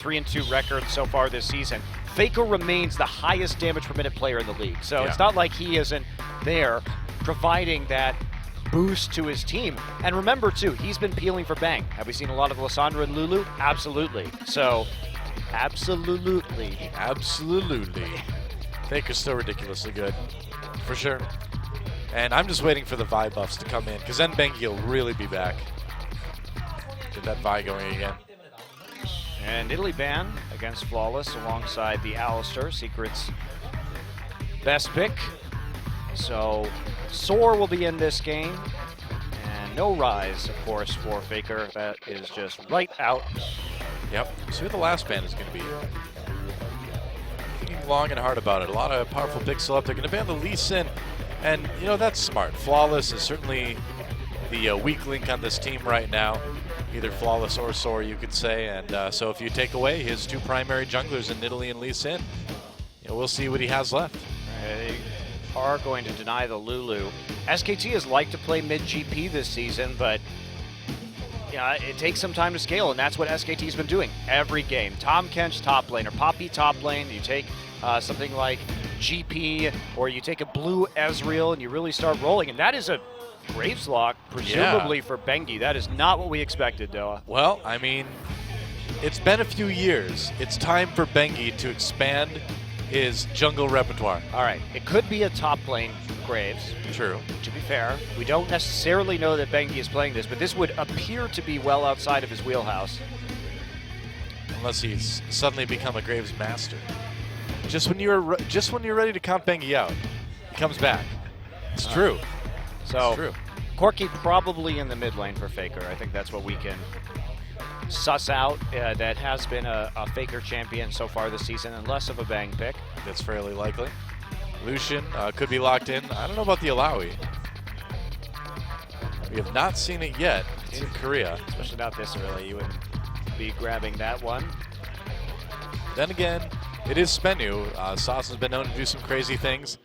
3-2 record so far this season. Faker remains the highest damage per minute player in the league. So it's not like he isn't there providing that boost to his team. And remember, too, he's been peeling for Bang. Have we seen a lot of Lysandra and Lulu? Absolutely. So, absolutely. Faker's still ridiculously good, for sure. And I'm just waiting for the Vi buffs to come in, because then Bengi will really be back. Get that Vi going again. And Italy ban against Flawless alongside the Alistair, Secret's best pick. So Soar will be in this game. And no Rise, of course, for Faker. That is just right out. Yep. See what the last ban is going to be. Thinking long and hard about it. A lot of powerful picks still up. They're going to ban the Lee Sin. And, you know, that's smart. Flawless is certainly the weak link on this team right now. Either Flawless or Soar, you could say. And so if you take away his two primary junglers in Nidalee and Lee Sin, you know, we'll see what he has left. They are going to deny the Lulu. SKT has liked to play mid-GP this season, but yeah, it takes some time to scale, and that's what SKT's been doing every game. Tahm Kench top lane, or Poppy top lane. You take something like GP, or you take a blue Ezreal, and you really start rolling. And that is a Graves lock, presumably for Bengi. That is not what we expected, Doa. Well, I mean, it's been a few years. It's time for Bengi to expand his jungle repertoire. All right, it could be a top lane Graves. True. To be fair, we don't necessarily know that Bengi is playing this, but this would appear to be well outside of his wheelhouse. Unless he's suddenly become a Graves master. Just when you're ready to count Bengi out, he comes back. It's true. So, it's true. Corki probably in the mid lane for Faker. I think that's what we can suss out. That has been a Faker champion so far this season, and less of a Bang pick. That's fairly likely. Lucian could be locked in. I don't know about the Alawi. We have not seen it yet in Korea. Especially not this early. You wouldn't be grabbing that one. Then again, it is SBENU. Sauce has been known to do some crazy things.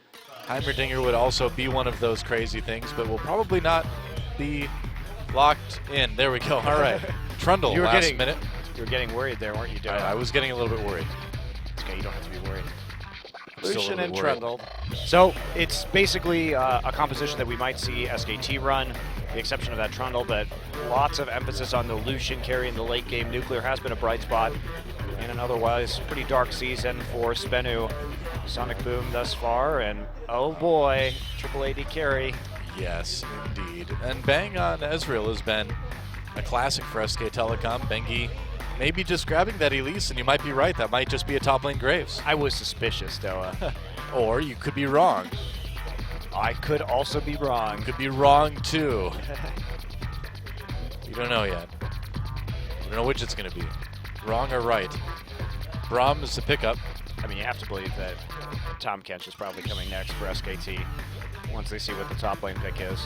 Heimerdinger would also be one of those crazy things, but will probably not be locked in. There we go. All right. Trundle last minute. You were getting worried there, weren't you, Doa? I was getting a little bit worried. It's okay, you don't have to be worried. Lucian and Trundle. So it's basically a composition that we might see SKT run, the exception of that Trundle, but lots of emphasis on the Lucian carry in the late game. Nuclear has been a bright spot in an otherwise pretty dark season for SBENU. Sonic Boom thus far, and oh boy, triple AD carry. Yes, indeed. And Bang on Ezreal has been a classic for SK Telecom. Bengi maybe just grabbing that Elise, and you might be right. That might just be a top lane Graves. I was suspicious, Doa. Or you could be wrong. I could also be wrong. Could be wrong, too. You don't know yet. You don't know which it's going to be. Wrong or right. Braum is the pickup. I mean, you have to believe that Tahm Kench is probably coming next for SKT once they see what the top lane pick is.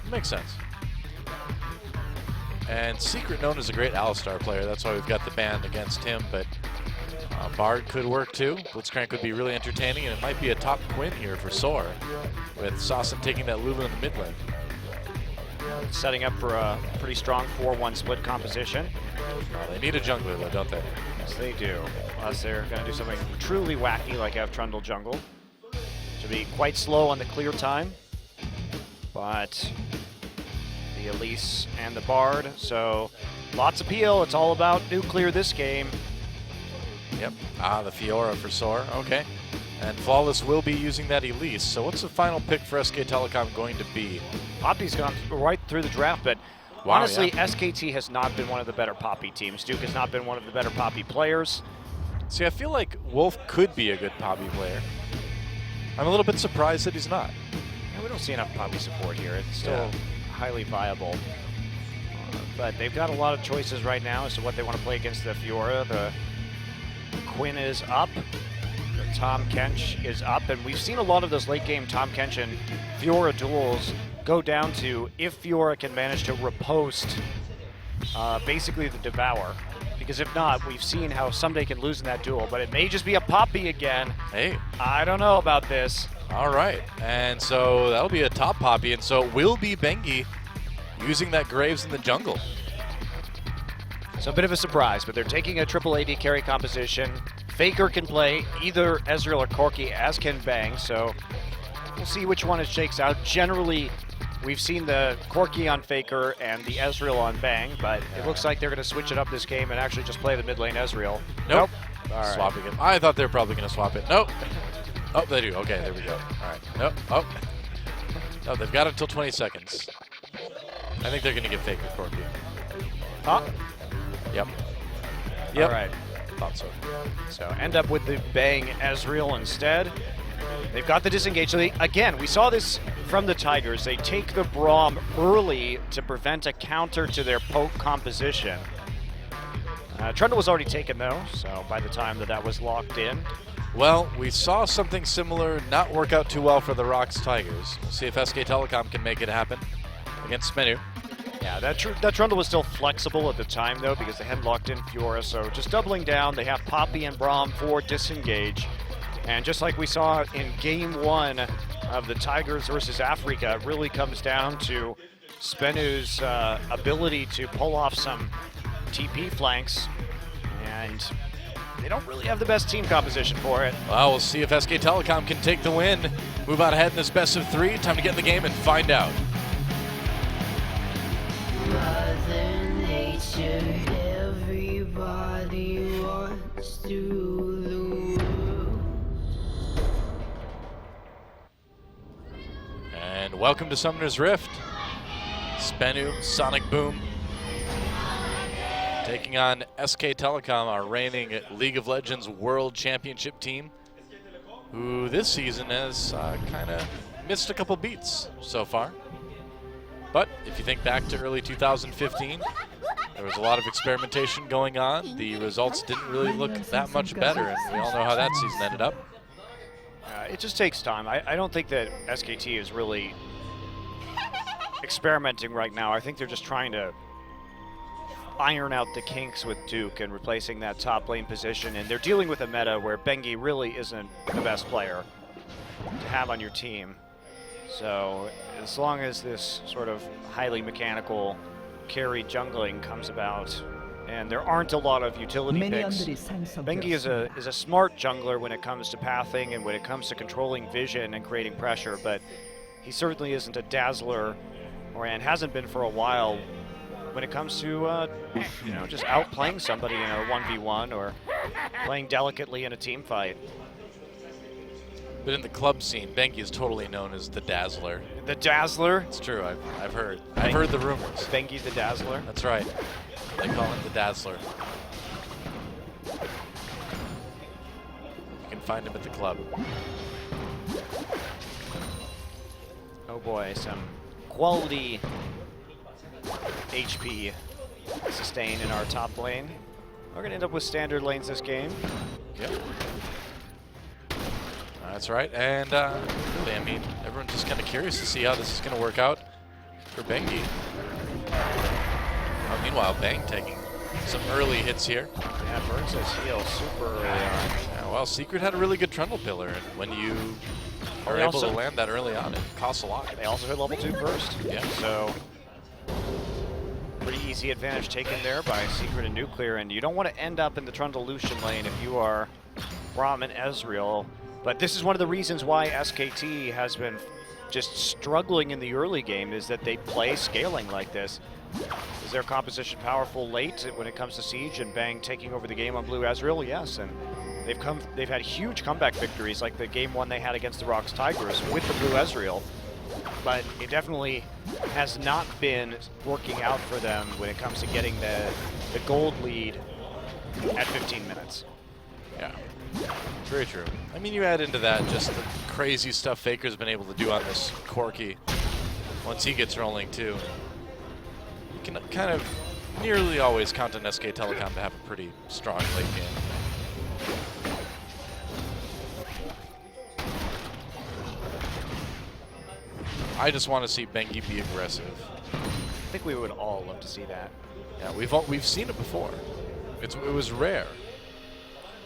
Makes sense. And Secret known as a great Alistar player. That's why we've got the ban against him, but Bard could work too. Blitzcrank would be really entertaining, and it might be a top Quinn here for Soar, with Sawson taking that Lulu in the mid lane. Setting up for a pretty strong 4-1 split composition. They need a jungler though, don't they? Yes, they do. Unless they're going to do something truly wacky like have Trundle jungle. Should be quite slow on the clear time. But the Elise and the Bard, so lots of peel. It's all about nuclear this game. Yep. The Fiora for Soar. Okay. And Flawless will be using that Elise. So what's the final pick for SK Telecom going to be? Poppy's gone right through the draft, but honestly, SKT has not been one of the better Poppy teams. Duke has not been one of the better Poppy players. See, I feel like Wolf could be a good Poppy player. I'm a little bit surprised that he's not. Yeah, we don't see enough Poppy support here. It's still highly viable. But they've got a lot of choices right now as to what they want to play against the Fiora. The Quinn is up. The Tahm Kench is up. And we've seen a lot of those late game Tahm Kench and Fiora duels go down to if Fiora can manage to riposte basically the Devour. Because if not, we've seen how someday can lose in that duel, but it may just be a Poppy again. Hey. I don't know about this. All right, and so that'll be a top Poppy, and so will be Bengi using that Graves in the jungle. So a bit of a surprise, but they're taking a triple AD carry composition. Faker can play either Ezreal or Corki, as can Bang, so we'll see which one it shakes out. Generally, we've seen the Corki on Faker and the Ezreal on Bang, but it looks like they're going to switch it up this game and actually just play the mid lane Ezreal. Nope. All right. Swapping it. I thought they were probably going to swap it. Nope. Oh, they do. Okay, there we go. All right. Nope. Oh. No, they've got until 20 seconds. I think they're going to give Faker Corki. Huh? Yep. All right. Thought so. So end up with the Bang Ezreal instead. They've got the disengage. So again, we saw this from the Tigers. They take the Braum early to prevent a counter to their poke composition. Trundle was already taken though, so by the time that was locked in. Well, we saw something similar not work out too well for the Rocks Tigers. We'll see if SK Telecom can make it happen against SBENU. Yeah, that Trundle was still flexible at the time though, because they hadn't locked in Fiora, so just doubling down. They have Poppy and Braum for disengage. And just like we saw in game 1 of the Tigers versus Africa, it really comes down to SBENU's ability to pull off some TP flanks, and they don't really have the best team composition for it. Well, we'll see if SK Telecom can take the win, move out ahead in this best of 3. Time to get in the game and find out. Mother Nature, everybody wants to lose. And welcome to Summoner's Rift. SBENU, Sonic Boom, taking on SK Telecom, our reigning League of Legends World Championship team, who this season has kind of missed a couple beats so far. But if you think back to early 2015, there was a lot of experimentation going on. The results didn't really look that much better, and we all know how that season ended up. It just takes time. I don't think that SKT is really experimenting right now. I think they're just trying to iron out the kinks with Duke and replacing that top lane position, and they're dealing with a meta where Bengi really isn't the best player to have on your team. So as long as this sort of highly mechanical carry jungling comes about, and there aren't a lot of utility picks, Bengi is a smart jungler when it comes to pathing and when it comes to controlling vision and creating pressure, but he certainly isn't a dazzler, and hasn't been for a while when it comes to just outplaying somebody in a 1v1 or playing delicately in a team fight. But in the club scene, Bengi is totally known as the Dazzler. The Dazzler? It's true, I've heard. I've heard the rumors. Bengi the Dazzler? That's right. They call him the Dazzler. You can find him at the club. Oh boy, some quality HP sustain in our top lane. We're going to end up with standard lanes this game. Yep. That's right, and really, I mean, everyone's just kind of curious to see how this is going to work out for Bengi. Meanwhile, Bang taking some early hits here. Yeah, burns his heal super early on. Yeah, well, Secret had a really good Trundle pillar, and when you are able to land that early on, it costs a lot. They also hit level 2 first. Yeah. So pretty easy advantage taken there by Secret and Nuclear, and you don't want to end up in the Trundle Lucian lane if you are Braum and Ezreal. But this is one of the reasons why SKT has been just struggling in the early game, is that they play scaling like this. Is their composition powerful late when it comes to Siege and Bang taking over the game on Blue Ezreal? Yes, and they've had huge comeback victories, like the game 1 they had against the Rocks Tigers with the Blue Ezreal. But it definitely has not been working out for them when it comes to getting the gold lead at 15 minutes. Yeah, very true. I mean, you add into that just the crazy stuff Faker's been able to do on this Corki once he gets rolling too. You can kind of nearly always count on SK Telecom to have a pretty strong late game. I just want to see Bengi be aggressive. I think we would all love to see that. Yeah, we've seen it before. It was rare.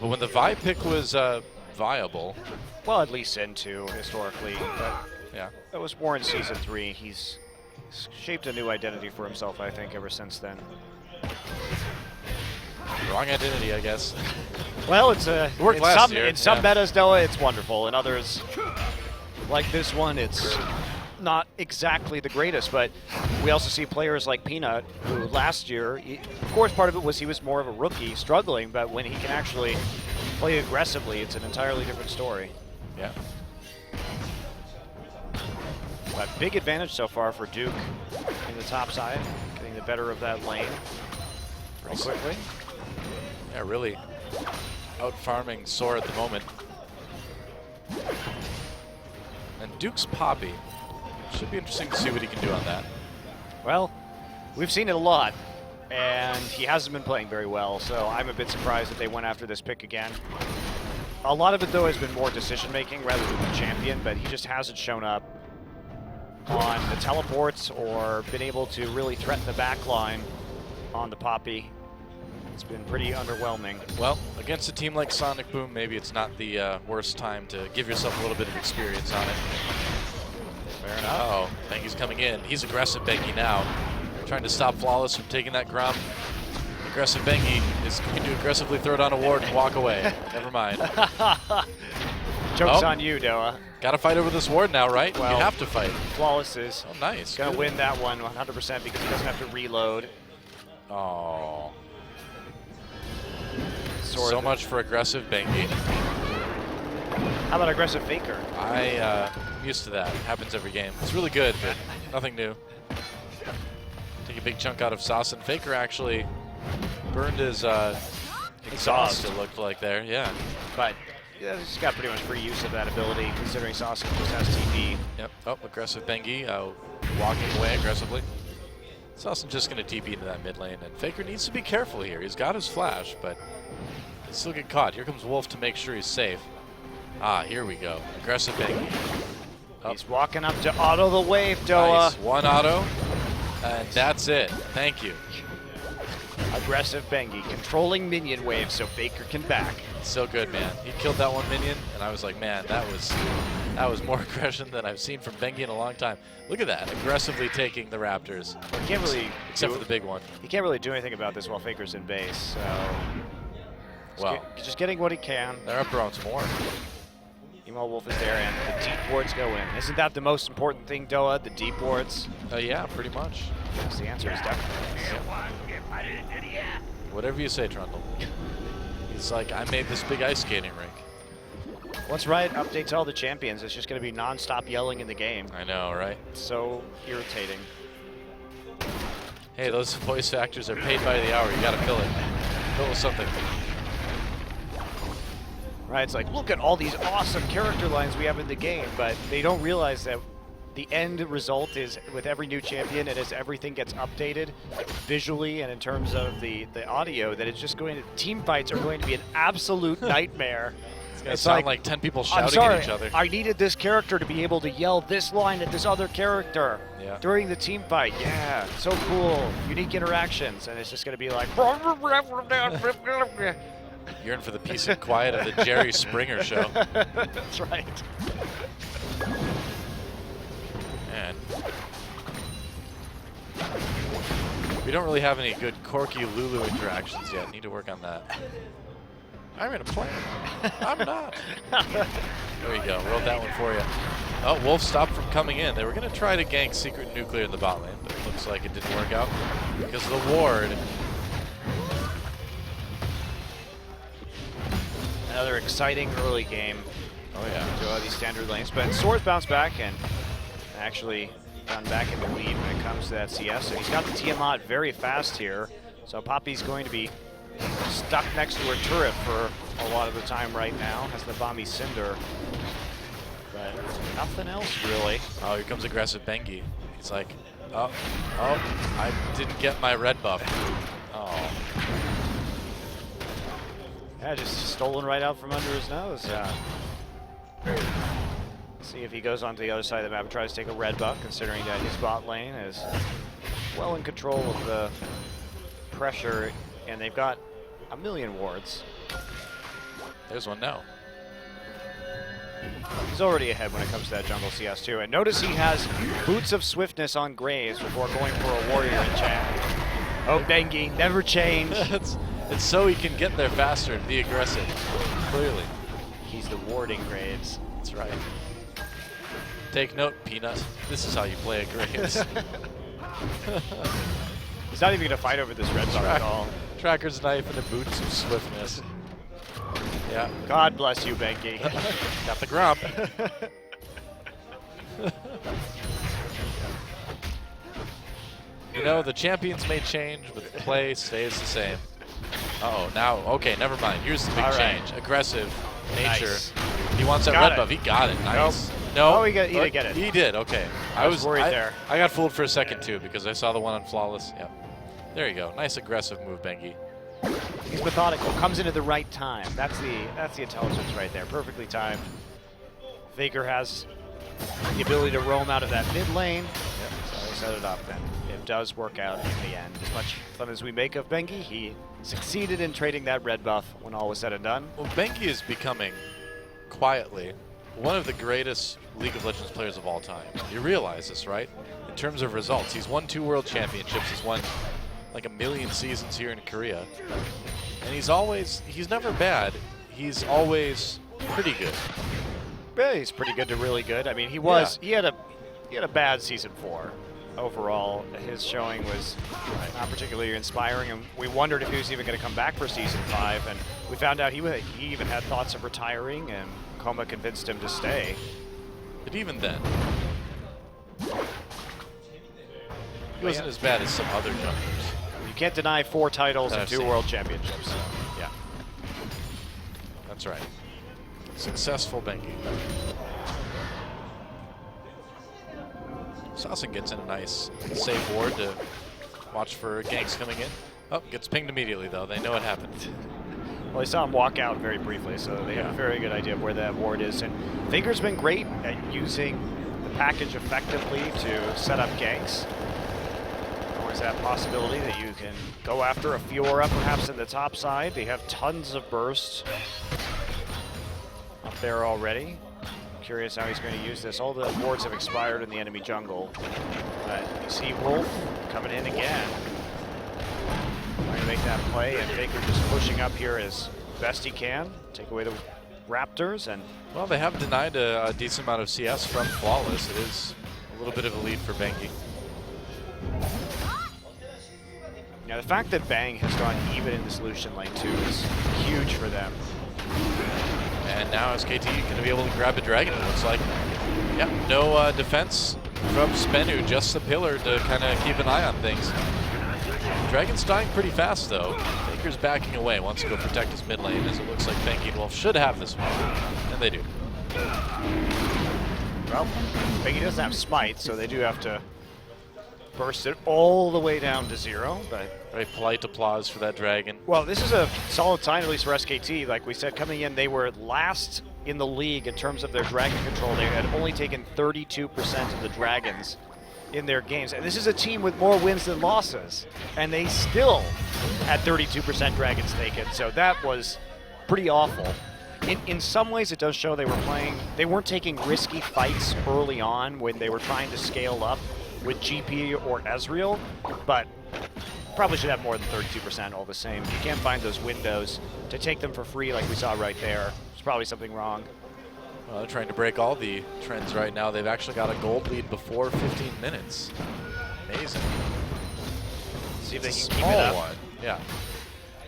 But when the Vi pick was viable. Well, at least N2 historically, but yeah, that was more in Season 3. He's shaped a new identity for himself, I think, ever since then. Wrong identity, I guess. Well, it's worked in last some year, in some yeah. metas, Noah, it's wonderful. In others, like this one, it's not exactly the greatest. But we also see players like Peanut, who last year, of course, part of it was he was more of a rookie, struggling. But when he can actually play aggressively, it's an entirely different story. Yeah. But big advantage so far for Duke in the top side, getting the better of that lane pretty quickly. Yeah, really out farming Soar at the moment. And Duke's Poppy. Should be interesting to see what he can do on that. Well, we've seen it a lot, and he hasn't been playing very well, so I'm a bit surprised that they went after this pick again. A lot of it, though, has been more decision-making rather than the champion, but he just hasn't shown up on the teleports or been able to really threaten the back line on the Poppy. It's been pretty underwhelming. Well, against a team like Sonic Boom, maybe it's not the worst time to give yourself a little bit of experience on it. Fair enough. Uh-oh, Bengi's coming in. He's aggressive, Bengi now. Trying to stop Flawless from taking that Grom. Aggressive Bengi is going to aggressively throw down a ward and walk away. Never mind. Joke's on you, Doa. Got to fight over this ward now, right? Well, you have to fight. Flawless is Oh, nice. going to Good. win that one 100% because he doesn't have to reload. Oh. Sword. So much for aggressive Bengi. How about aggressive Faker? I'm used to that. It happens every game. It's really good, but nothing new. Take a big chunk out of Sauce, and Faker actually burned his exhaust, it looked like there, yeah. But yeah, he's got pretty much free use of that ability, considering Sauce just has TP. Yep. Oh, aggressive Bengi walking away aggressively. Sauce just going to TP into that mid lane, and Faker needs to be careful here. He's got his flash, but he'll still get caught. Here comes Wolf to make sure he's safe. Ah, here we go. Aggressive Bengi. Oh. He's walking up to auto the wave, Doa. Nice. One auto, and that's it. Thank you. Aggressive Bengi, controlling minion wave so Faker can back. So good, man. He killed that one minion, and I was like, man, that was more aggression than I've seen from Bengi in a long time. Look at that, aggressively taking the Raptors. He can't really Except for the big one. He can't really do anything about this while Faker's in base, so Well, just getting what he can. they're up around some more. Emo Wolf is there, and the deep wards go in. Isn't that the most important thing, Doa? The deep wards? Yeah, pretty much. Yes, the answer is definitely yes. Whatever you say, Trundle. He's like, I made this big ice skating rink. Once Riot updates all the champions, it's just going to be non-stop yelling in the game. I know, right? It's so irritating. Hey, those voice actors are paid by the hour. You gotta fill it. Fill it with something. Right, it's like, look at all these awesome character lines we have in the game, but they don't realize that the end result is with every new champion and as everything gets updated visually and in terms of the audio, that it's just going to, team fights are going to be an absolute nightmare. It's gonna sound like 10 people shouting I'm sorry, at each other. I needed this character to be able to yell this line at this other character during the team fight. Yeah, so cool. Unique interactions, and it's just going to be like... You're in for the peace and quiet of the Jerry Springer show. That's right. Man. We don't really have any good Corky Lulu interactions yet. Need to work on that. I'm in a plane. I'm not. There you go. Wrote that one for you. Oh, Wolf stopped from coming in. They were going to try to gank Secret Nuclear in the bot lane, but it looks like it didn't work out because of the ward. Another exciting early game. Oh, yeah. To these standard lanes, but Soar's bounced back and actually gone back in the lead when it comes to that CS. So he's got the Tiamat very fast here. So Poppy's going to be stuck next to her turret for a lot of the time right now. Has the Bomby Cinder, but nothing else really. Oh, here comes aggressive Bengi. He's like, oh, I didn't get my red buff. Oh. Yeah, just stolen right out from under his nose. Yeah. See if he goes onto the other side of the map and tries to take a red buff, considering that his bot lane is well in control of the pressure, and they've got a million wards. There's one now. He's already ahead when it comes to that jungle CS too. And notice he has Boots of Swiftness on Graves before going for a warrior in chat. Oh, Bengi, never change. It's so he can get there faster and be aggressive. Clearly. He's the warding Graves. That's right. Take note, Peanut. This is how you play a Graves. He's not even going to fight over this red buff at all. Tracker's knife and the boots of swiftness. Yeah. God bless you, Benki. Got the grump. You know, the champions may change, but the play stays the same. Uh-oh, now, okay, never mind. Here's the big change. Aggressive nature. Nice. He wants that red buff. He got it. Nice. Nope. No. Oh, he didn't get it. He did, okay. I was worried there. I got fooled for a second, too, because I saw the one on Flawless. Yep. There you go. Nice aggressive move, Bengi. He's methodical. Comes in at the right time. That's the intelligence right there. Perfectly timed. Faker has the ability to roam out of that mid lane. Yep. So he set it up, and it does work out in the end. As much fun as we make of Bengi, he succeeded in trading that red buff when all was said and done. Well, Bengi is becoming, quietly, one of the greatest League of Legends players of all time. You realize this, right? In terms of results, he's won 2 World Championships. He's won like 1 million seasons here in Korea. And he's never bad. He's always pretty good. Yeah, he's pretty good to really good. I mean, he had a bad season 4. Overall, his showing was not particularly inspiring, and we wondered if he was even going to come back for season 5. And we found out he even had thoughts of retiring, and Coma convinced him to stay. But even then, he wasn't as bad as some other jumpers. You can't deny 4 titles and 2 world championships. So. Yeah, that's right. Successful Bengi. Saucin gets in a nice safe ward to watch for ganks coming in. Oh, gets pinged immediately though. They know it happened. Well, I saw him walk out very briefly, so they have a very good idea of where that ward is. And Faker's been great at using the package effectively to set up ganks. Always that possibility that you can go after a Fiora perhaps in the top side. They have tons of burst up there already. Curious how he's going to use this. All the wards have expired in the enemy jungle. But you see Wolf coming in again. Trying to make that play, and Faker just pushing up here as best he can. Take away the Raptors, and Well, they have denied a decent amount of CS from Flawless. It is a little bit of a lead for Bengi. yeah, the fact that Bang has gone even in the solution lane too is huge for them. And now SKT going to be able to grab a dragon, it looks like. Yep, no defense from SBENU, just the pillar to kind of keep an eye on things. Dragon's dying pretty fast, though. Faker's backing away, wants to go protect his mid lane, as it looks like Bengi and Wolf should have this one. And they do. Well, Bengi doesn't have smite, so they do have to burst it all the way down to 0, but Very polite applause for that dragon. well, this is a solid sign, at least for SKT. Like we said, coming in, they were last in the league in terms of their dragon control. They had only taken 32% of the dragons in their games. And this is a team with more wins than losses. And they still had 32% dragons taken. So that was pretty awful. In some ways, it does show they weren't taking risky fights early on when they were trying to scale up with GP or Ezreal, but probably should have more than 32% all the same. You can't find those windows to take them for free like we saw right there. There's probably something wrong. Well, they're trying to break all the trends right now. They've actually got a gold lead before 15 minutes. Amazing. See if they It's a can keep it small up. one. Yeah.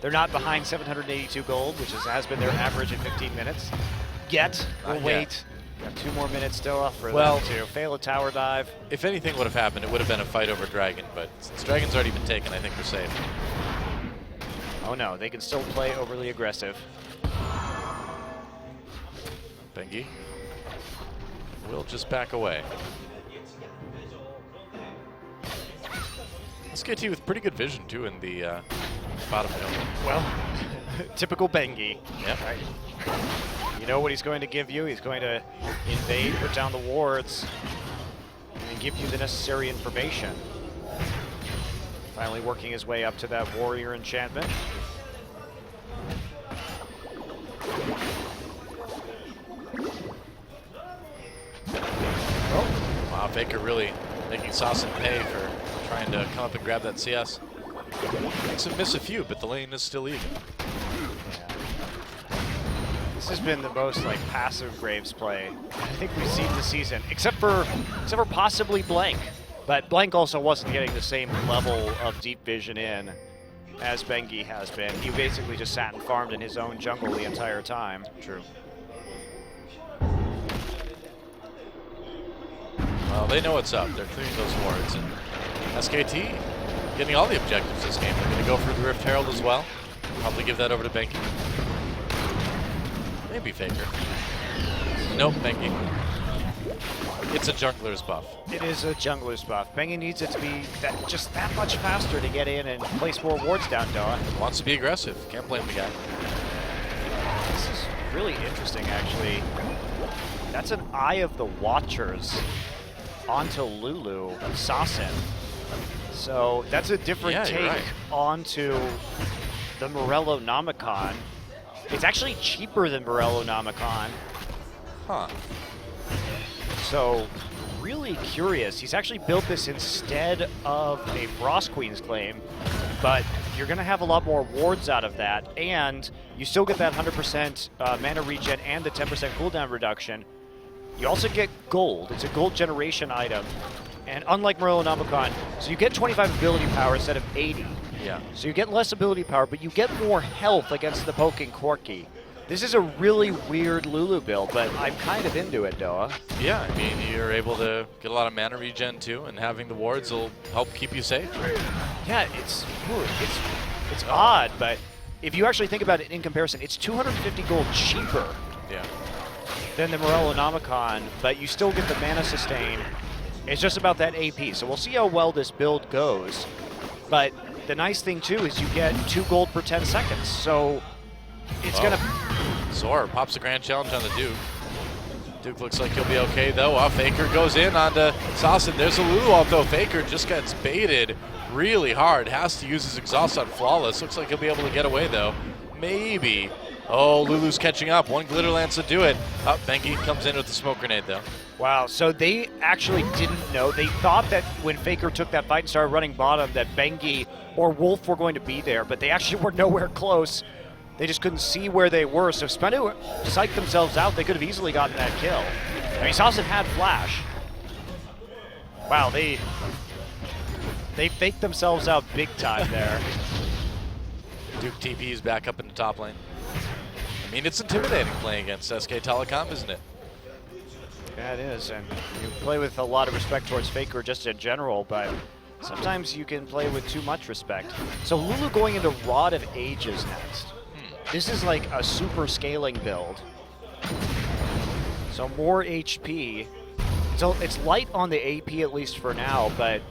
They're not behind 782 gold, which has been their average in 15 minutes. Yet, we'll Not wait. yet. Got 2 more minutes still for Well, them to fail a tower dive. If anything would have happened, it would have been a fight over dragon, but since dragon's already been taken, I think we're safe. Oh no, they can still play overly aggressive. Bengi will just back away. SKT with pretty good vision, too, in the bottom hill. Well, typical Bengi. Yep. Right. You know what he's going to give you. He's going to invade, put down the wards, and then give you the necessary information. Finally working his way up to that warrior enchantment. Oh, wow, Faker really making Saucin pay for trying to come up and grab that CS. Makes him miss a few, but the lane is still even. This has been the most like passive Graves play I think we've seen this season, except for possibly Blank. But Blank also wasn't getting the same level of deep vision in as Bengi has been. He basically just sat and farmed in his own jungle the entire time. True. Well, they know what's up. They're clearing those wards. And SKT getting all the objectives this game. They're going to go for the Rift Herald as well. Probably give that over to Bengi. Maybe Faker. Nope, Bengi. It's a jungler's buff. It is a jungler's buff. Bengi needs it to be just that much faster to get in and place more wards down, Doa. Wants to be aggressive. Can't blame the guy. This is really interesting, actually. That's an Eye of the Watchers onto Lulu, Sasin. So that's a different take onto the Morello Nomicon. It's actually cheaper than Morello Nomicon. Huh. So really curious. He's actually built this instead of a Frost Queen's Claim, but you're going to have a lot more wards out of that, and you still get that 100% mana regen and the 10% cooldown reduction. You also get gold. It's a gold generation item. And unlike Morello Nomicon, so you get 25 ability power instead of 80. Yeah. So you get less ability power, but you get more health against the poking Corki. This is a really weird Lulu build, but I'm kind of into it, Doa. Yeah, I mean, you're able to get a lot of mana regen too, and having the wards will help keep you safe. Yeah, it's odd, but if you actually think about it in comparison, it's 250 gold cheaper than the Morello Nomicon, but you still get the mana sustain. It's just about that AP, so we'll see how well this build goes. But the nice thing too is you get 2 gold per 10 seconds, so it's gonna... Zor pops the grand challenge on the Duke. Duke looks like he'll be okay though. Faker goes in onto Sasin. There's a Lulu ult though. Faker just gets baited really hard. Has to use his exhaust on Flawless. Looks like he'll be able to get away though. Maybe. Oh, Lulu's catching up. One Glitter Lance to do it. Bengi comes in with the smoke grenade though. Wow, so they actually didn't know. They thought that when Faker took that fight and started running bottom that Bengi or Wolf were going to be there, but they actually were nowhere close. They just couldn't see where they were. So SBENU psyched themselves out. They could have easily gotten that kill. I mean, Sasin had flash. Wow, they faked themselves out big time there. Duke TP's back up in the top lane. I mean, it's intimidating playing against SK Telecom, isn't it? Yeah, it is, and you play with a lot of respect towards Faker just in general, but sometimes you can play with too much respect. So Lulu going into Rod of Ages next. This is like a super scaling build. So more HP. So it's light on the AP at least for now, but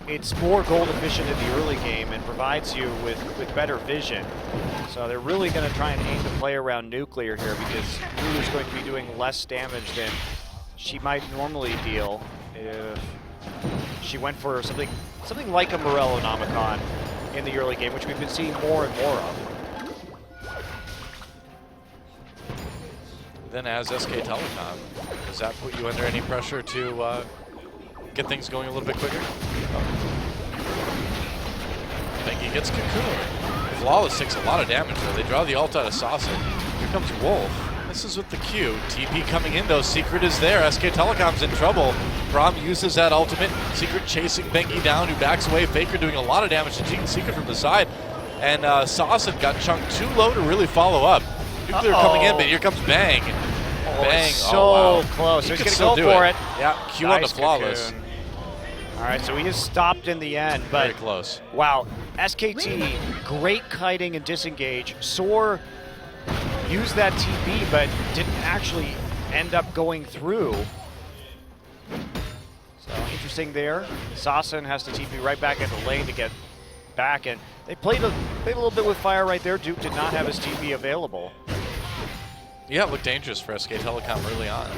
it's more gold efficient in the early game and provides you with better vision. So they're really going to try and aim to play around nuclear here because Lulu's going to be doing less damage than she might normally deal if she went for something like a Morello Nomicon in the early game, which we've been seeing more and more of. Then as SK Telecom, does that put you under any pressure to get things going a little bit quicker? Bengi gets cocooned. Flawless takes a lot of damage though. They draw the ult out of Sasin. Here comes Wolf. This is with the Q. TP coming in though. Secret is there. SK Telecom's in trouble. Braum uses that ultimate. Secret chasing Bengi down, who backs away. Faker doing a lot of damage to Secret from the side. And Sasin got chunked too low to really follow up. Nuclear coming in, but here comes Bang. Bang. So close. So he's going to go for it. Yeah, Q on the Flawless. Cocoon. All right, so he is stopped in the end, but very close. Wow, SKT, great kiting and disengage. Soar used that TP, but didn't actually end up going through. So interesting there. Sasin has to TP right back in the lane to get back, and they played a little bit with fire right there. Duke did not have his TP available. Yeah, it looked dangerous for SK Telecom early on.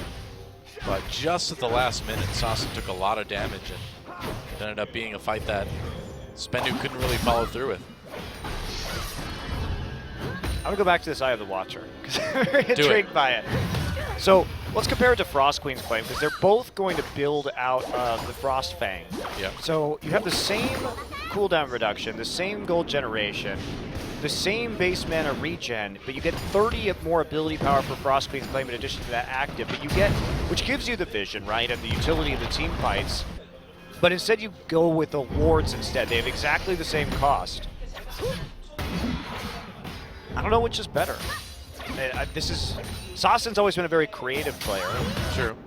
But just at the last minute, Sasin took a lot of damage, and it ended up being a fight that SBENU couldn't really follow through with. I'm going to go back to this Eye of the Watcher, because I'm very intrigued by it. So let's compare it to Frost Queen's Claim, because they're both going to build out of the Frost Fang. Yeah. So you have the same cooldown reduction, the same gold generation, the same base mana regen, but you get 30 of more ability power for Frost Queen's Claim in addition to that active, but you get, which gives you the vision, right, and the utility of the team fights, but instead you go with the wards instead. They have exactly the same cost. I don't know which is better. Sassen's always been a very creative player. True.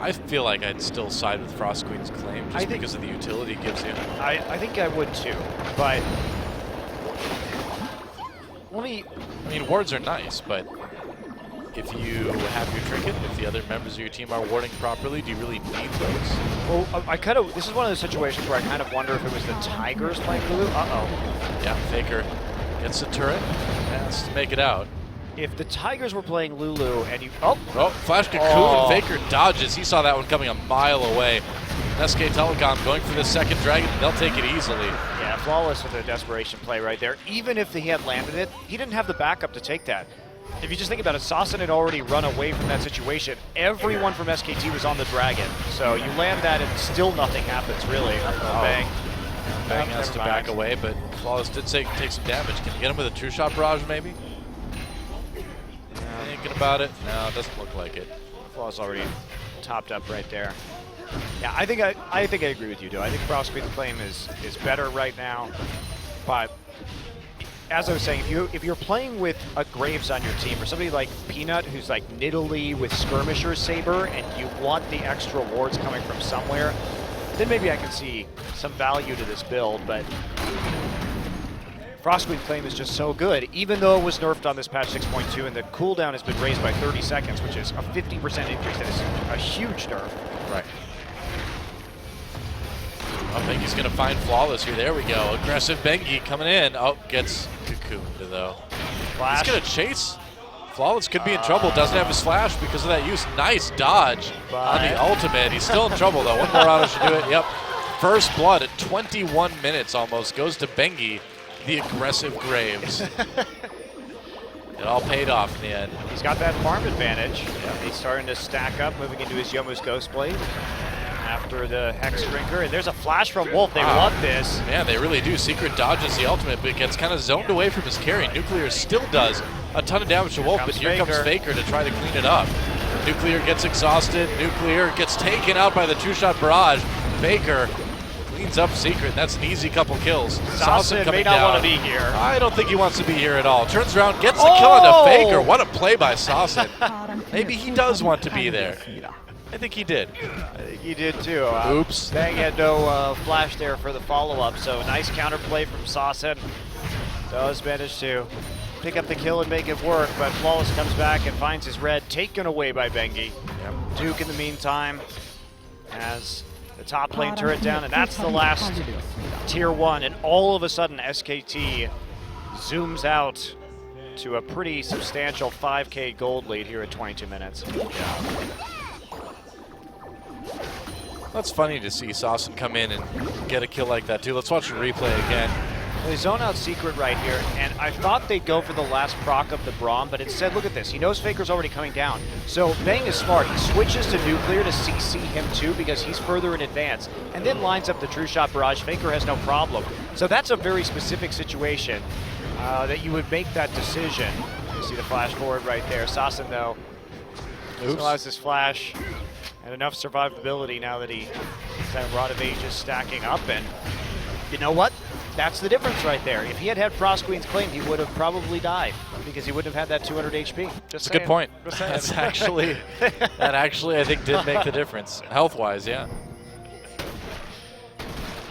I feel like I'd still side with Frost Queen's Claim just because of the utility it gives you. I think I would too, but I mean, wards are nice, but if you have your trinket, if the other members of your team are warding properly, do you really need those? Well, this is one of those situations where I kind of wonder if it was the Tigers playing Lulu. Uh-oh. Yeah, Faker gets the turret, has to make it out. If the Tigers were playing Lulu and you... Oh, flash cocoon, Faker dodges. He saw that one coming a mile away. SK Telecom going for the second dragon, they'll take it easily. Yeah, flawless with a desperation play right there. Even if he had landed it, he didn't have the backup to take that. If you just think about it, Sassen had already run away from that situation. Everyone from SKT was on the dragon. So you land that and still nothing happens, really. Bang. Bang has to back away, but Flawless did take some damage. Can you get him with a true shot barrage, maybe? Thinking about it. No, it doesn't look like it. Flawless already topped up right there. Yeah, I think I agree with you, Joe. I think Frost Queen's Claim is better right now. But as I was saying, if you're playing with a Graves on your team, or somebody like Peanut who's like Nidalee with Skirmisher Saber, and you want the extra wards coming from somewhere, then maybe I can see some value to this build. But Frost Queen's Claim is just so good, even though it was nerfed on this patch 6.2 and the cooldown has been raised by 30 seconds, which is a 50% increase. That is a huge nerf. Right. I think he's going to find Flawless here. There we go. Aggressive Bengi coming in. Oh, gets cocooned though. Flash. He's going to chase. Flawless could be in trouble. Doesn't have his flash because of that use. Nice dodge on the ultimate. He's still in trouble though. One more auto should do it. Yep. First blood at 21 minutes almost goes to Bengi, the aggressive Graves. It all paid off in the end. He's got that farm advantage. Yeah. He's starting to stack up, moving into his Yomu's Ghostblade after the Hex Drinker. And there's a flash from Wolf. They want this. Man, they really do. Secret dodges the ultimate, but gets kind of zoned away from his carry. Nuclear still does a ton of damage to Wolf, but here comes Faker to try to clean it up. Nuclear gets exhausted. Nuclear gets taken out by the two-shot barrage. Faker cleans up Secret. That's an easy couple kills. Sassen may not want to be here. I don't think he wants to be here at all. Turns around, gets the kill onto Faker. What a play by Sassen. Maybe he does want to be there. I think he did. I think he did too. Oops. Bang had no flash there for the follow-up, so nice counterplay from Sassen. Does manage to pick up the kill and make it work, but Flawless comes back and finds his red taken away by Bengi. Yep. Duke in the meantime has the top lane turret down, and that's the last tier 1, and all of a sudden SKT zooms out to a pretty substantial 5K gold lead here at 22 minutes. Yeah. That's funny to see Sassen come in and get a kill like that too. Let's watch the replay again. They zone out Secret right here, and I thought they'd go for the last proc of the Braum, but instead, look at this. He knows Faker's already coming down. So Bang is smart. He switches to Nuclear to CC him too because he's further in advance, and then lines up the True Shot Barrage. Faker has no problem. So that's a very specific situation that you would make that decision. You see the flash forward right there. Sassen, though, still has his flash and enough survivability now that he kind of Rod of Ages stacking up, and you know what? That's the difference right there. If he had had Frost Queen's Claim, he would have probably died because he wouldn't have had that 200 HP. That's a good point. That's actually, that actually I think did make the difference, health-wise, yeah.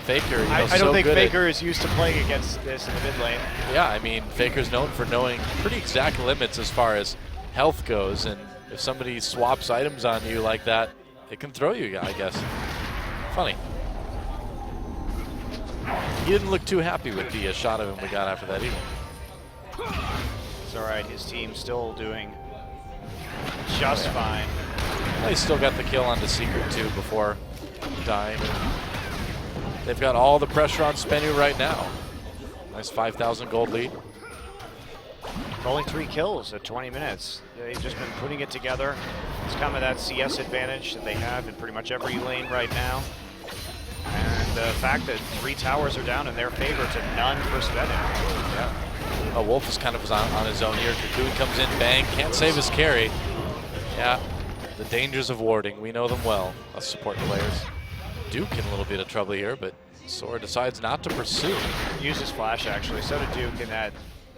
Faker, you know, I don't think Faker is used to playing against this in the mid lane. Yeah, I mean, Faker's known for knowing pretty exact limits as far as health goes, and if somebody swaps items on you like that, it can throw you, I guess. Funny. He didn't look too happy with the shot of him we got after that either. It's all right. His team's still doing just fine. They still got the kill onto Secret too before dying. They've got all the pressure on SBENU right now. Nice 5,000 gold lead. Only 3 kills at 20 minutes. They've just been putting it together. It's kind of that CS advantage that they have in pretty much every lane right now. And the fact that 3 towers are down in their favor to none for SBENU. Yeah. Oh, Wolf is kind of on his own here. Cocoon comes in, bang, can't save his carry. Yeah, the dangers of warding, we know them well, us support players. Duke in a little bit of trouble here, but Soar decides not to pursue. Uses flash, actually. So did Duke in that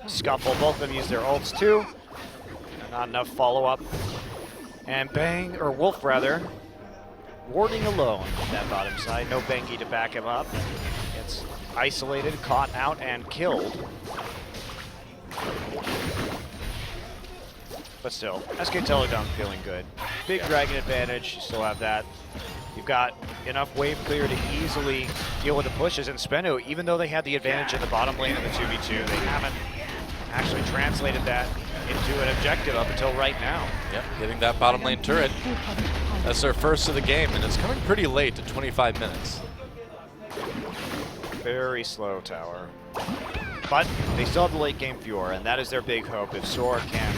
scuffle. Both of them use their ults, too. Not enough follow-up. And Bang, or Wolf, rather, warding alone on that bottom side. No Bengi to back him up. Gets isolated, caught out, and killed. But still, SK Telecom feeling good. Big Dragon advantage, you still have that. You've got enough wave clear to easily deal with the pushes, and SBENU, even though they had the advantage in the bottom lane in the 2v2, they haven't actually translated that into an objective up until right now. Yep, getting that bottom lane turret. That's their first of the game, and it's coming pretty late at 25 minutes. Very slow tower. But they still have the late game Fiora, and that is their big hope. If Soar can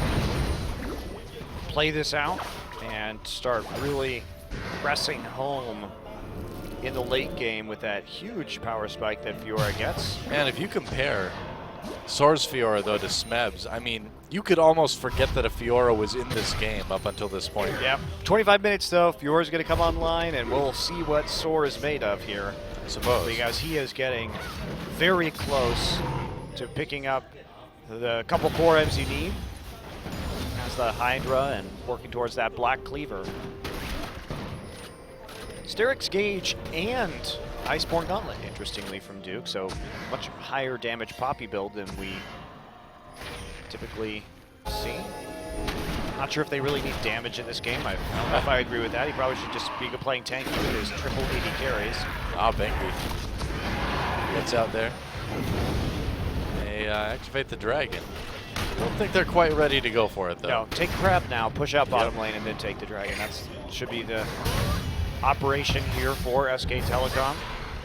play this out and start really pressing home in the late game with that huge power spike that Fiora gets. Man, if you compare Soar's Fiora, though, to Smeb's, I mean, you could almost forget that a Fiora was in this game up until this point. Yep. 25 minutes, though. Fiora's going to come online, and we'll see what Soar is made of here. I suppose. Because he is getting very close to picking up the couple core M's you need. Has the Hydra and working towards that Black Cleaver. Sterix Gauge and Iceborne Gauntlet, interestingly, from Duke, so much higher damage Poppy build than we typically see. Not sure if they really need damage in this game. I don't know if I agree with that. He probably should just be playing tanky with his triple 80 carries. Ah, Bengi gets out there. They activate the dragon. I don't think they're quite ready to go for it, though. No, take Crab now, push out bottom lane, and then take the dragon. That should be the operation here for SK Telecom.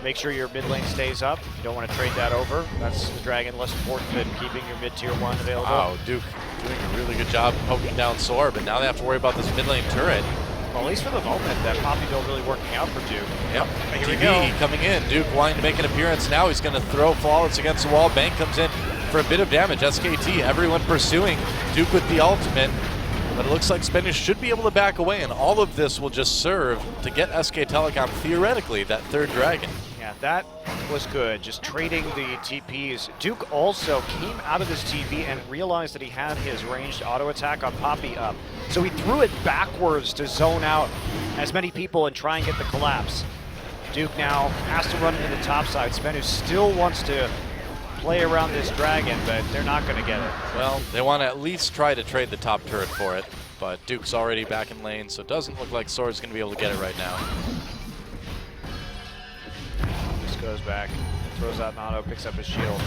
Make sure your mid lane stays up. You don't want to trade that over. That's the dragon less important than keeping your mid tier 1 available. Wow, Duke doing a really good job poking down Soar, but now they have to worry about this mid lane turret. Well, at least for the moment, that Poppy build really working out for Duke. Yep, Here we DB go. coming in. Duke wanting to make an appearance now. He's going to throw Flawless against the wall. Bank comes in for a bit of damage. SKT, everyone pursuing Duke with the ultimate. But it looks like SBENU should be able to back away, and all of this will just serve to get SK Telecom, theoretically, that third dragon. Yeah, that was good, just trading the TPs. Duke also came out of his TP and realized that he had his ranged auto attack on Poppy up. So he threw it backwards to zone out as many people and try and get the collapse. Duke now has to run into the top side. SBENU still wants to play around this dragon, but they're not going to get it. Well, they want to at least try to trade the top turret for it, but Duke's already back in lane, so it doesn't look like Soar's going to be able to get it right now. Just goes back, throws out an auto, picks up his shield.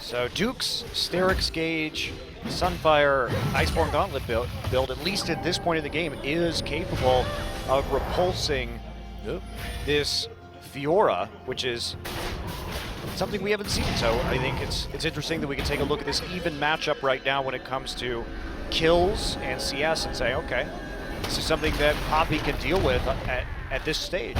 So Duke's Sterix Gauge, Sunfire, Iceborne Gauntlet build, at least at this point of the game, is capable of repulsing this Fiora, which is something we haven't seen. So I think it's interesting that we can take a look at this even matchup right now when it comes to kills and CS and say, okay, this is something that Poppy can deal with at this stage.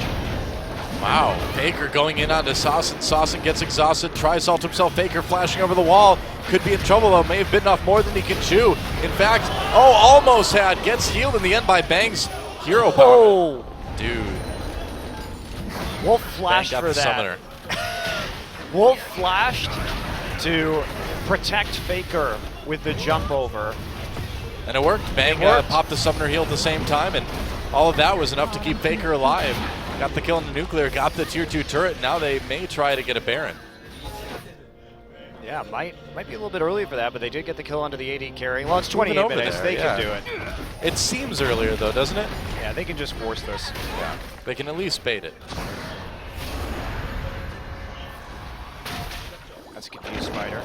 Wow, Faker going in onto Saucin. Saucin gets exhausted, tries to ult himself. Faker flashing over the wall. Could be in trouble though, may have bitten off more than he can chew. In fact, almost had. Gets healed in the end by Bang's hero power. Oh, Dude. Wolf flashed Bang got for the that. summoner. Wolf flashed to protect Faker with the jump over. And it worked. Bang popped the summoner heal at the same time, and all of that was enough to keep Faker alive. Got the kill on the nuclear, got the tier 2 turret. Now they may try to get a Baron. Yeah, might be a little bit early for that, but they did get the kill onto the AD carry. Well, it's 28 minutes. They can do it. It seems earlier though, doesn't it? Yeah, they can just force this. Yeah, they can at least bait it. That's a confused Spider.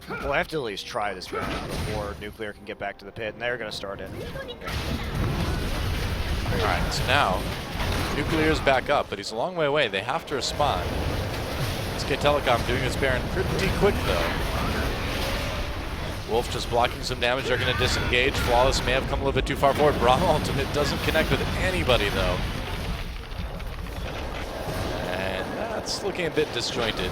We'll have to at least try this round before Nuclear can get back to the pit, and they're going to start it. All right, so now Nuclear's back up, but he's a long way away. They have to respond. SK Telecom doing his Baron pretty quick though. Wolf just blocking some damage. They're going to disengage. Flawless may have come a little bit too far forward. Braum ultimate doesn't connect with anybody, though. And that's looking a bit disjointed.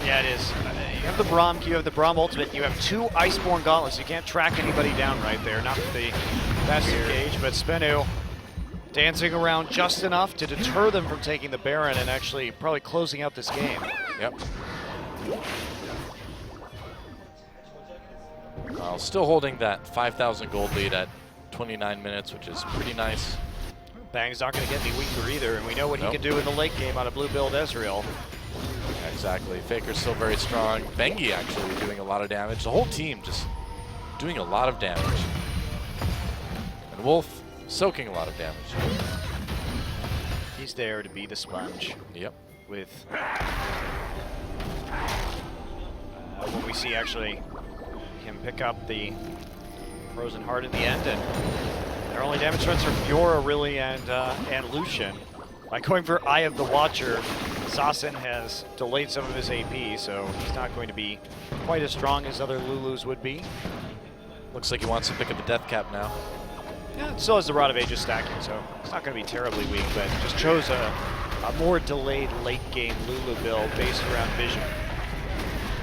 Yeah, it is. You have the Braum, you have the Braum ultimate, you have 2 Iceborne gauntlets. You can't track anybody down right there. Not the best engage, but SBENU dancing around just enough to deter them from taking the Baron and actually probably closing out this game. Yep. Still holding that 5,000 gold lead at 29 minutes, which is pretty nice. Bang's not going to get any weaker either, and we know what he can do in the late game on a blue build Ezreal. Exactly. Faker's still very strong. Bengi actually doing a lot of damage. The whole team just doing a lot of damage. And Wolf soaking a lot of damage. He's there to be the sponge. Yep. With when we see actually him pick up the Frozen Heart in the end, and their only damage threats are Fiora really and Lucian. By going for Eye of the Watcher, Zazen has delayed some of his AP, so he's not going to be quite as strong as other Lulus would be. Looks like he wants to pick up a death cap now. Yeah, it still has the Rod of Ages stacking, so it's not going to be terribly weak, but just chose a more delayed late game Lulu build based around Vision.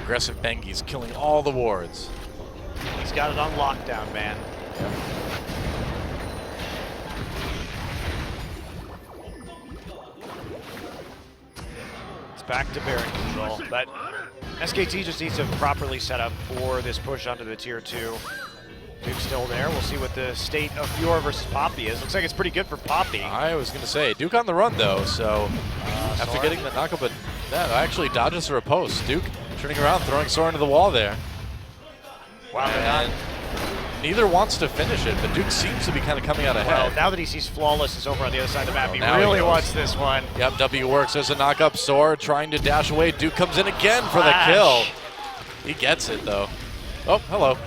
Aggressive Bengi's killing all the wards. He's got it on lockdown, man. Yep. It's back to Baron control, but SKT just needs to properly set up for this push onto the tier 2. Duke's still there. We'll see what the state of Fiora versus Poppy is. Looks like it's pretty good for Poppy. I was going to say, Duke on the run, though, so after getting the knockup, but that actually dodges a riposte. Duke turning around, throwing Sora into the wall there. Wow, and neither wants to finish it, but Duke seems to be kind of coming out ahead. Well, now that he sees Flawless is over on the other side of the map, he now really he wants this one. Yep, W works. There's a knockup. Sora trying to dash away. Duke comes in again for the kill. He gets it, though. Oh, hello.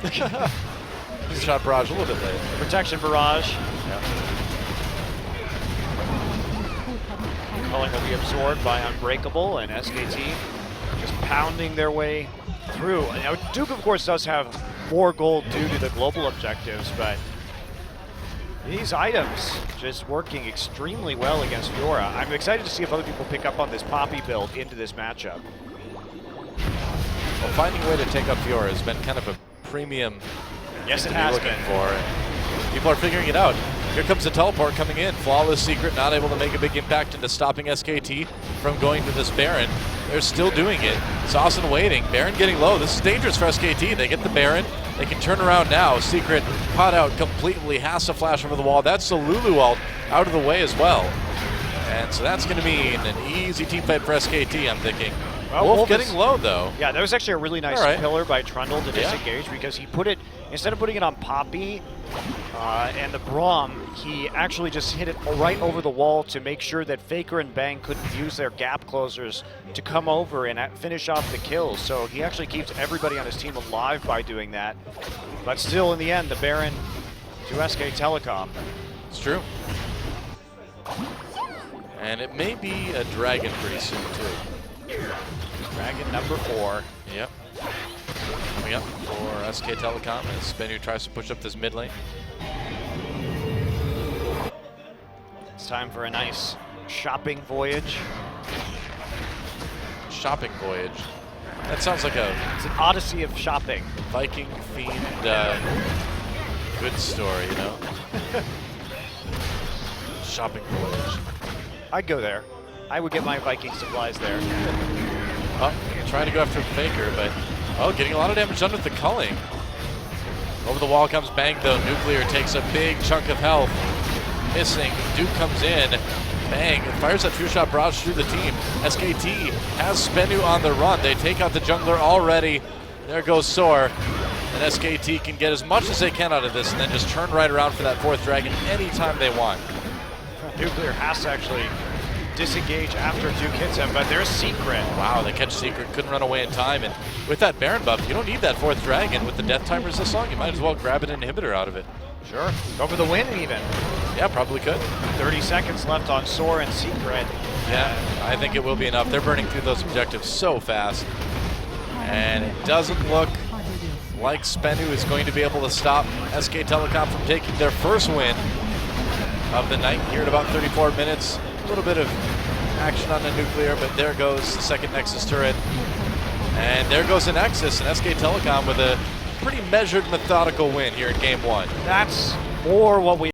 Shot barrage a little bit late. Protection barrage. Yep. Culling will be absorbed by Unbreakable, and SKT just pounding their way through. Now, Duke, of course, does have more gold due to the global objectives, but these items just working extremely well against Fiora. I'm excited to see if other people pick up on this Poppy build into this matchup. Well, finding a way to take up Fiora has been kind of a premium. Yes, it to be has looking been. for. People are figuring it out. Here comes the teleport coming in. Flawless Secret not able to make a big impact into stopping SKT from going to this Baron. They're still doing it. Zazen waiting. Baron getting low. This is dangerous for SKT. They get the Baron. They can turn around now. Secret caught out completely. Has to flash over the wall. That's the Lulu ult out of the way as well. And so that's going to mean an easy team fight for SKT, I'm thinking. Well, Wolf getting low, though. Yeah, that was actually a really nice pillar by Trundle to disengage because he put it, instead of putting it on Poppy and the Braum, he actually just hit it right over the wall to make sure that Faker and Bang couldn't use their gap closers to come over and finish off the kills. So he actually keeps everybody on his team alive by doing that. But still, in the end, the Baron to SK Telecom. It's true. And it may be a dragon pretty soon, too. Dragon number 4. Yep. Coming up for SK Telecom as SBENU tries to push up this mid lane. It's time for a nice shopping voyage. Shopping voyage. That sounds like It's an odyssey of shopping. Viking themed good story, you know? Shopping voyage. I'd go there. I would get my Viking supplies there. Oh, trying to go after Faker, but getting a lot of damage done with the culling. Over the wall comes Bang, though. Nuclear takes a big chunk of health. Missing. Duke comes in. Bang. Fires that two-shot barrage through the team. SKT has SBENU on the run. They take out the jungler already. There goes Soar. And SKT can get as much as they can out of this and then just turn right around for that 4th dragon anytime they want. Nuclear has to actually disengage after Duke hits him, but there's Secret. Wow, they catch Secret, couldn't run away in time, and with that Baron buff, you don't need that 4th dragon. With the death timers this long, you might as well grab an inhibitor out of it. Sure, go for the win even. Yeah, probably could. 30 seconds left on Soar and Secret. Yeah, I think it will be enough. They're burning through those objectives so fast. And it doesn't look like SBENU is going to be able to stop SK Telecom from taking their first win of the night here in about 34 minutes. A little bit of action on the nuclear, but there goes the second Nexus turret. And there goes the Nexus, and SK Telecom with a pretty measured, methodical win here in game one. That's more what we